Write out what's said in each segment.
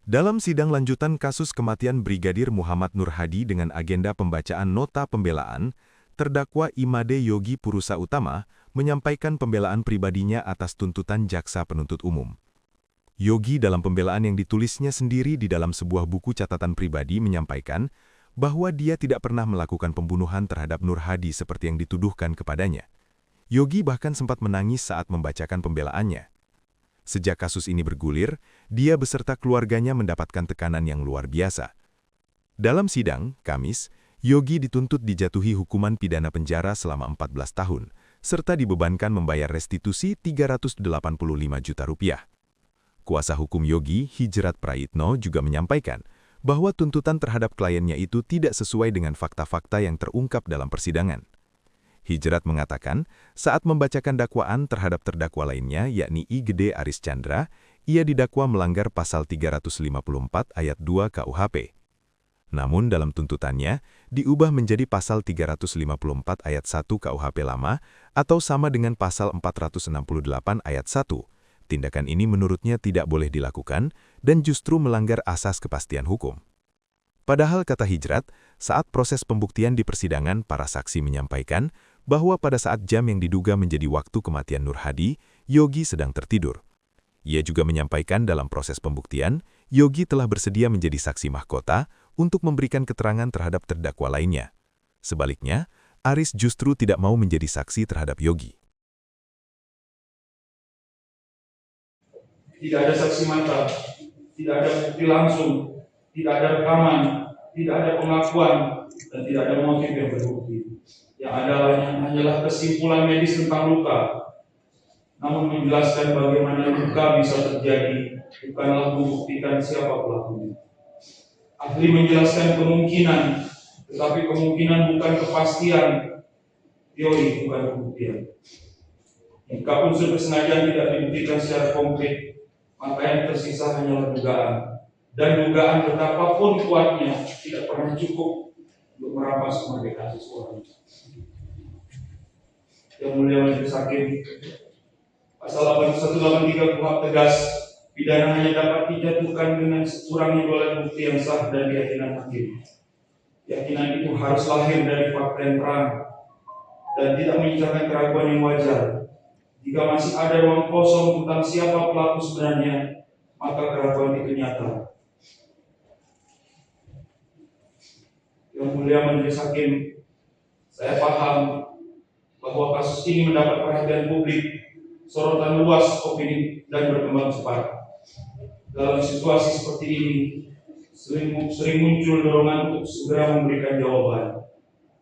Dalam sidang lanjutan kasus kematian Brigadir Muhammad Nur Hadi dengan agenda pembacaan nota pembelaan, terdakwa Imade Yogi Purusa Utama menyampaikan pembelaan pribadinya atas tuntutan jaksa penuntut umum. Yogi dalam pembelaan yang ditulisnya sendiri di dalam sebuah buku catatan pribadi menyampaikan bahwa dia tidak pernah melakukan pembunuhan terhadap Nur Hadi seperti yang dituduhkan kepadanya. Yogi bahkan sempat menangis saat membacakan pembelaannya. Sejak kasus ini bergulir, dia beserta keluarganya mendapatkan tekanan yang luar biasa. Dalam sidang, Kamis, Yogi dituntut dijatuhi hukuman pidana penjara selama 14 tahun, serta dibebankan membayar restitusi Rp385 juta. Kuasa hukum Yogi, Hijrat Prayitno, juga menyampaikan bahwa tuntutan terhadap kliennya itu tidak sesuai dengan fakta-fakta yang terungkap dalam persidangan. Hijrat mengatakan, saat membacakan dakwaan terhadap terdakwa lainnya, yakni I Gede Aris Chandra, ia didakwa melanggar pasal 354 ayat 2 KUHP. Namun dalam tuntutannya, diubah menjadi pasal 354 ayat 1 KUHP lama, atau sama dengan pasal 468 ayat 1. Tindakan ini menurutnya tidak boleh dilakukan, dan justru melanggar asas kepastian hukum. Padahal kata Hijrat, saat proses pembuktian di persidangan, para saksi menyampaikan bahwa pada saat jam yang diduga menjadi waktu kematian Nur Hadi, Yogi sedang tertidur. Ia juga menyampaikan dalam proses pembuktian, Yogi telah bersedia menjadi saksi mahkota untuk memberikan keterangan terhadap terdakwa lainnya. Sebaliknya, Aris justru tidak mau menjadi saksi terhadap Yogi. Tidak ada saksi mata, tidak ada bukti langsung, tidak ada rekaman, tidak ada pengakuan, dan tidak ada motif yang terbukti. Yang ada hanyalah kesimpulan medis tentang luka. Namun menjelaskan bagaimana luka bisa terjadi bukanlah membuktikan siapa pelakunya. Ahli menjelaskan kemungkinan, tetapi kemungkinan bukan kepastian, teori bukan pembuktian. Jika unsur kesengajaan tidak dibuktikan secara konkret, maka yang tersisa hanyalah dugaan. Dan dugaan betapapun kuatnya tidak pernah cukup untuk merampas kemerdekaan seseorang. Yang mulia majelis hakim, pasal 183 KUHP tegas, pidana hanya dapat dijatuhkan dengan sekurangnya dua alat bukti yang sah dan keyakinan hakim. Keyakinan itu harus lahir dari fakta yang terang dan tidak menyisakan keraguan yang wajar. Jika masih ada ruang kosong tentang siapa pelaku sebenarnya, maka keraguan itu nyata. Yang mulia majelis hakim, saya paham bahwa kasus ini mendapat perhatian publik, sorotan luas opini, dan berkembang cepat. Dalam situasi seperti ini, sering muncul dorongan untuk segera memberikan jawaban.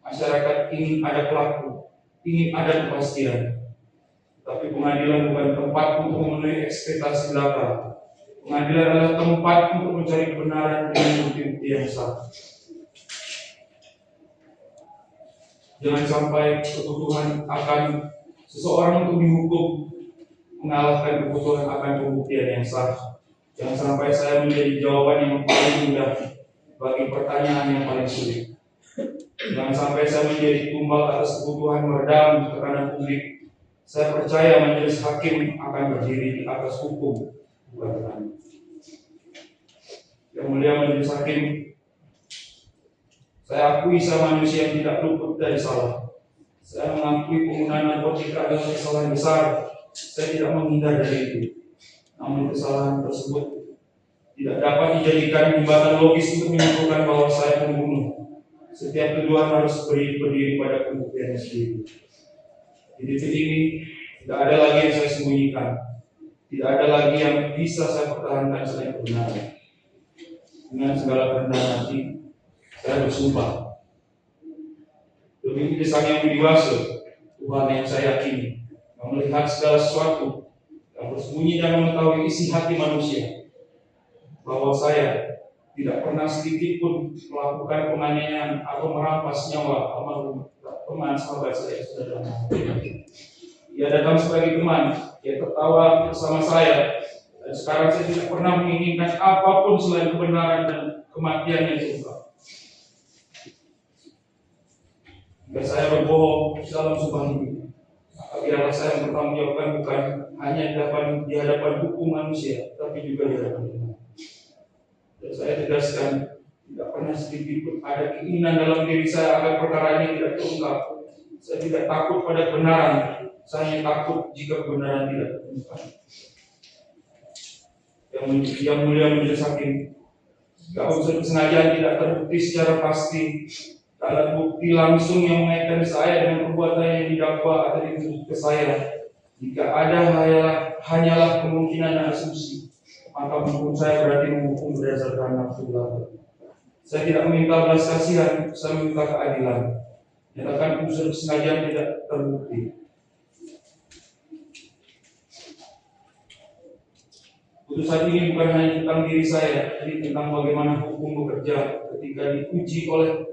Masyarakat ingin ada pelaku, ingin ada kepastian. Tapi pengadilan bukan tempat untuk memenuhi ekspektasi belaka. Pengadilan adalah tempat untuk mencari kebenaran dengan bukti-bukti yang sah. Jangan sampai kebutuhan akan seseorang untuk dihukum mengalahkan kebutuhan akan pembuktian yang sah. Jangan sampai saya menjadi jawaban yang paling mudah bagi pertanyaan yang paling sulit. Jangan sampai saya menjadi tumbal atas kebutuhan meredam tekanan publik. Saya percaya majelis hakim akan berdiri di atas hukum, bukan tekanan. Yang mulia majelis hakim, saya akui saya manusia yang tidak luput dari salah. Saya mengakui penggunaan narkotika adalah kesalahan besar. Saya tidak menghindar dari itu. Namun kesalahan tersebut tidak dapat dijadikan jembatan logis untuk menyimpulkan bahwa saya pembunuh. Setiap tuduhan harus berdiri pada pembuktiannya sendiri. Di titik ini tidak ada lagi yang saya sembunyikan. Tidak ada lagi yang bisa saya pertahankan selain kebenaran. Dengan segala kerendahan hati, saya bersumpah demi kisah yang dewasa, Tuhan yang saya yakini, yang melihat segala sesuatu, yang bersembunyi dan mengetahui isi hati manusia, bahwa saya tidak pernah sedikit pun melakukan penganiayaan atau merampas nyawa almarhum teman sahabat saya saudara. Ia datang sebagai teman, ia tertawa bersama saya, dan sekarang saya tidak pernah menginginkan apapun selain kebenaran dan kematian yang terungkap. Jika saya berbohong dalam sumpah ini, maka biarlah saya mempertanggungjawabkan bukan hanya di hadapan hukum manusia, tapi juga di hadapan Tuhan. Saya tegaskan, tidak pernah sedikit pun ada keinginan dalam diri saya agar perkara ini tidak terungkap. Saya tidak takut pada kebenaran, saya hanya takut jika kebenaran tidak terungkap. Yang mulia majelis hakim, jika unsur kesengajaan tidak terbukti secara pasti, alat bukti langsung yang mengaitkan saya dengan perbuatan yang didakwa atau dituduh ke saya, jika ada hanyalah kemungkinan dan asumsi, maka hukum saya berarti menghukum berdasarkan nafsu belaka. Saya tidak meminta belas kasihan, saya meminta keadilan. Nyatakan unsur kesengajaan tidak terbukti. Putusan ini bukan hanya tentang diri saya, tapi tentang bagaimana hukum bekerja ketika diuji oleh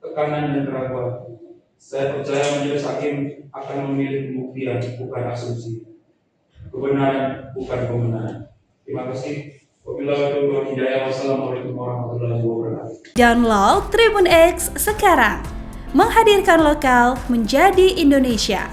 tekanan dan keraguan. Saya percaya majelis hakim akan memilih pembuktian, bukan asumsi. Kebenaran, bukan pembenaran. Terima kasih. Wabillahi taufiq wal hidayah. Wassalamualaikum warahmatullahi wabarakatuh. Download Tribun X sekarang. Menghadirkan lokal menjadi Indonesia.